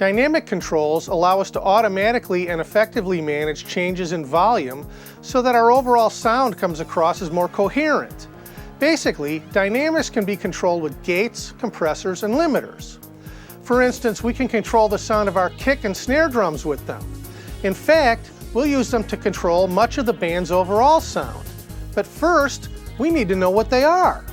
Dynamic controls allow us to automatically and effectively manage changes in volume so that our overall sound comes across as more coherent. Basically, dynamics can be controlled with gates, compressors, and limiters. For instance, we can control the sound of our kick and snare drums with them. In fact, we'll use them to control much of the band's overall sound. But first, we need to know what they are.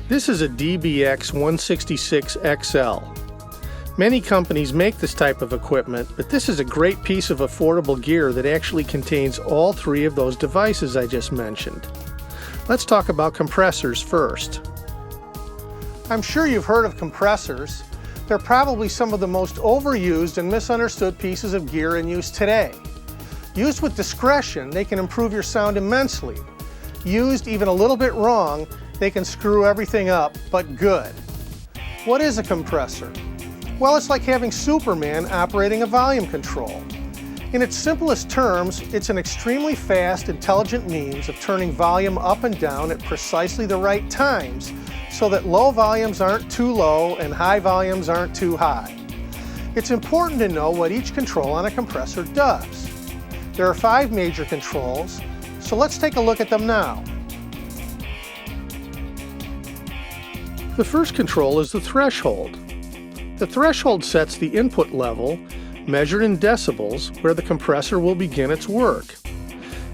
This is a DBX 166XL. Many companies make this type of equipment, but this is a great piece of affordable gear that actually contains all three of those devices I just mentioned. Let's talk about compressors first. I'm sure you've heard of compressors. They're probably some of the most overused and misunderstood pieces of gear in use today. Used with discretion, they can improve your sound immensely. Used even a little bit wrong, they can screw everything up, but good. What is a compressor? Well, it's like having Superman operating a volume control. In its simplest terms, it's an extremely fast, intelligent means of turning volume up and down at precisely the right times so that low volumes aren't too low and high volumes aren't too high. It's important to know what each control on a compressor does. There are 5 major controls, so let's take a look at them now. The first control is the threshold. The threshold sets the input level, measured in decibels, where the compressor will begin its work.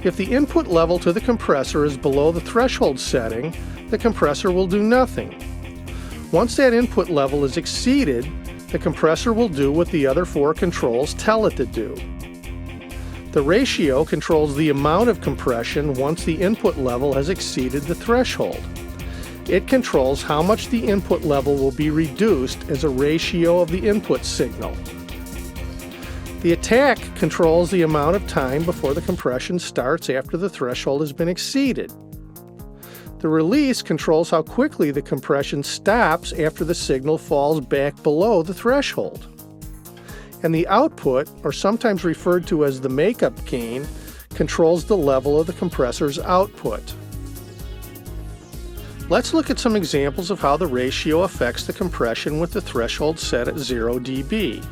If the input level to the compressor is below the threshold setting, the compressor will do nothing. Once that input level is exceeded, the compressor will do what the other 4 controls tell it to do. The ratio controls the amount of compression once the input level has exceeded the threshold. It controls how much the input level will be reduced as a ratio of the input signal. The attack controls the amount of time before the compression starts after the threshold has been exceeded. The release controls how quickly the compression stops after the signal falls back below the threshold. And the output, or sometimes referred to as the makeup gain, controls the level of the compressor's output. Let's look at some examples of how the ratio affects the compression with the threshold set at 0 dB.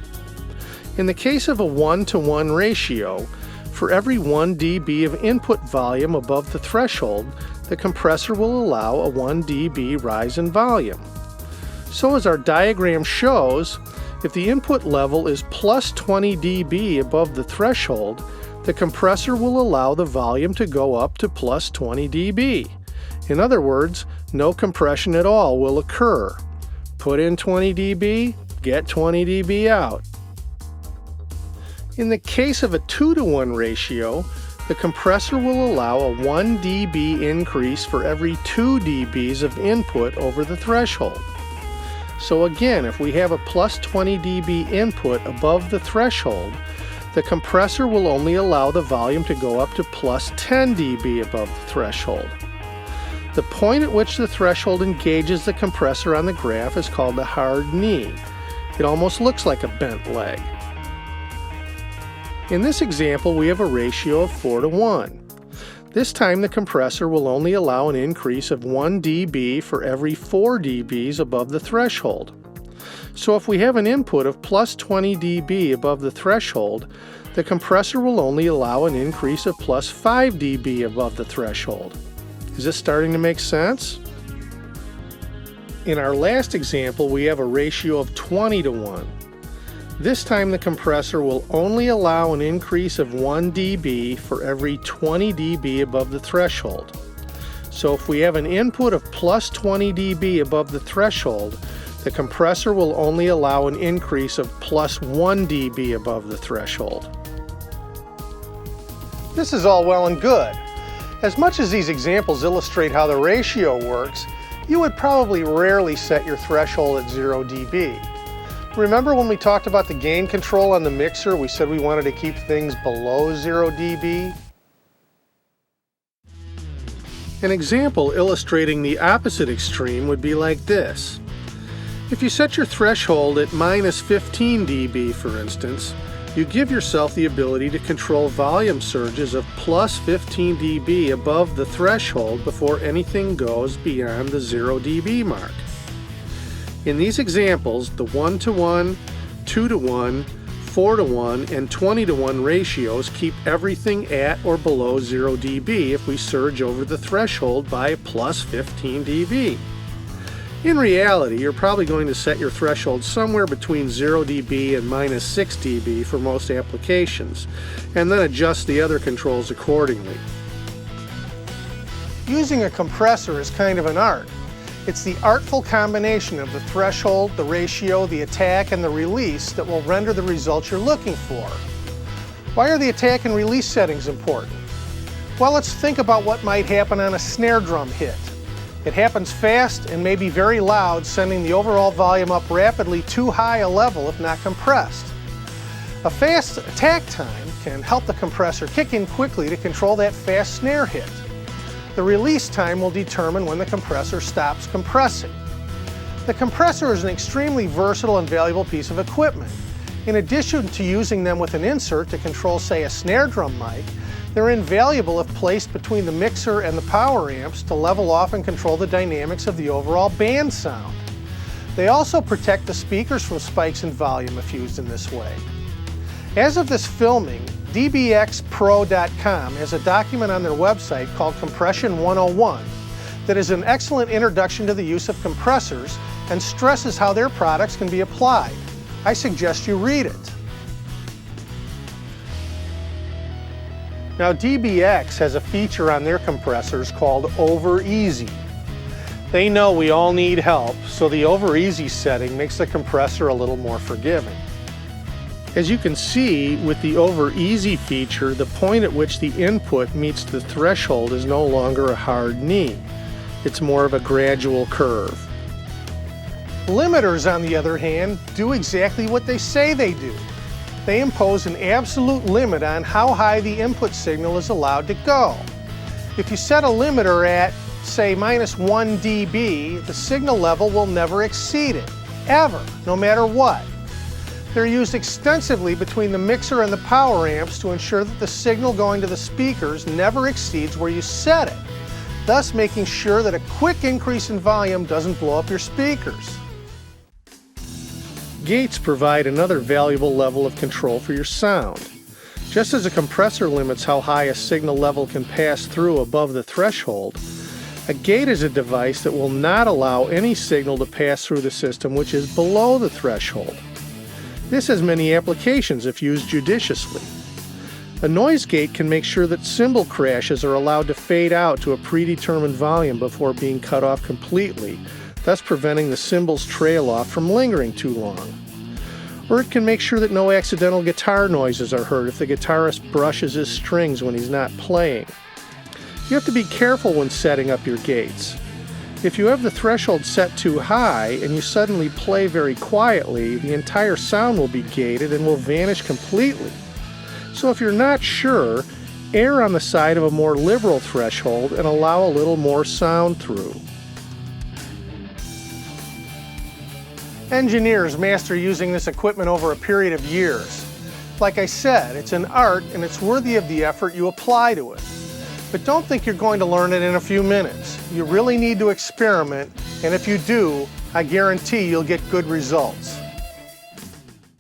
In the case of a 1-to-1 ratio, for every 1 dB of input volume above the threshold, the compressor will allow a 1 dB rise in volume. So as our diagram shows, if the input level is plus 20 dB above the threshold, the compressor will allow the volume to go up to plus 20 dB. In other words, no compression at all will occur. Put in 20 dB, get 20 dB out. In the case of a 2-to-1 ratio, the compressor will allow a 1 dB increase for every 2 dBs of input over the threshold. So again, if we have a plus 20 dB input above the threshold, the compressor will only allow the volume to go up to plus 10 dB above the threshold. The point at which the threshold engages the compressor on the graph is called a hard knee. It almost looks like a bent leg. In this example, we have a ratio of 4-to-1. This time the compressor will only allow an increase of 1 dB for every 4 dBs above the threshold. So if we have an input of plus 20 dB above the threshold, the compressor will only allow an increase of plus 5 dB above the threshold. Is this starting to make sense? In our last example, we have a ratio of 20-to-1. This time the compressor will only allow an increase of 1 dB for every 20 dB above the threshold. So if we have an input of plus 20 dB above the threshold, the compressor will only allow an increase of plus 1 dB above the threshold. This is all well and good. As much as these examples illustrate how the ratio works, you would probably rarely set your threshold at 0 dB. Remember when we talked about the gain control on the mixer, we said we wanted to keep things below 0 dB? An example illustrating the opposite extreme would be like this. If you set your threshold at minus 15 dB, for instance, you give yourself the ability to control volume surges of plus 15 dB above the threshold before anything goes beyond the 0 dB mark. In these examples, the 1-to-1, 2-to-1, 4-to-1, and 20-to-1 ratios keep everything at or below 0 dB if we surge over the threshold by plus 15 dB. In reality, you're probably going to set your threshold somewhere between 0 dB and minus 6 dB for most applications, and then adjust the other controls accordingly. Using a compressor is kind of an art. It's the artful combination of the threshold, the ratio, the attack, and the release that will render the results you're looking for. Why are the attack and release settings important? Well, let's think about what might happen on a snare drum hit. It happens fast and may be very loud, sending the overall volume up rapidly too high a level if not compressed. A fast attack time can help the compressor kick in quickly to control that fast snare hit. The release time will determine when the compressor stops compressing. The compressor is an extremely versatile and valuable piece of equipment. In addition to using them with an insert to control, say, a snare drum mic, they're invaluable if placed between the mixer and the power amps to level off and control the dynamics of the overall band sound. They also protect the speakers from spikes in volume if used in this way. As of this filming, dbxpro.com has a document on their website called Compression 101 that is an excellent introduction to the use of compressors and stresses how their products can be applied. I suggest you read it. Now, DBX has a feature on their compressors called Over Easy. They know we all need help, so the Over Easy setting makes the compressor a little more forgiving. As you can see, with the Over Easy feature, the point at which the input meets the threshold is no longer a hard knee. It's more of a gradual curve. Limiters, on the other hand, do exactly what they say they do. They impose an absolute limit on how high the input signal is allowed to go. If you set a limiter at, say, minus 1 dB, the signal level will never exceed it, ever, no matter what. They're used extensively between the mixer and the power amps to ensure that the signal going to the speakers never exceeds where you set it, thus making sure that a quick increase in volume doesn't blow up your speakers. Gates provide another valuable level of control for your sound. Just as a compressor limits how high a signal level can pass through above the threshold, a gate is a device that will not allow any signal to pass through the system which is below the threshold. This has many applications if used judiciously. A noise gate can make sure that cymbal crashes are allowed to fade out to a predetermined volume before being cut off completely, thus preventing the cymbals trail off from lingering too long. Or it can make sure that no accidental guitar noises are heard if the guitarist brushes his strings when he's not playing. You have to be careful when setting up your gates. If you have the threshold set too high and you suddenly play very quietly, the entire sound will be gated and will vanish completely. So if you're not sure, err on the side of a more liberal threshold and allow a little more sound through. Engineers master using this equipment over a period of years. Like I said, it's an art and it's worthy of the effort you apply to it. But don't think you're going to learn it in a few minutes. You really need to experiment, and if you do, I guarantee you'll get good results.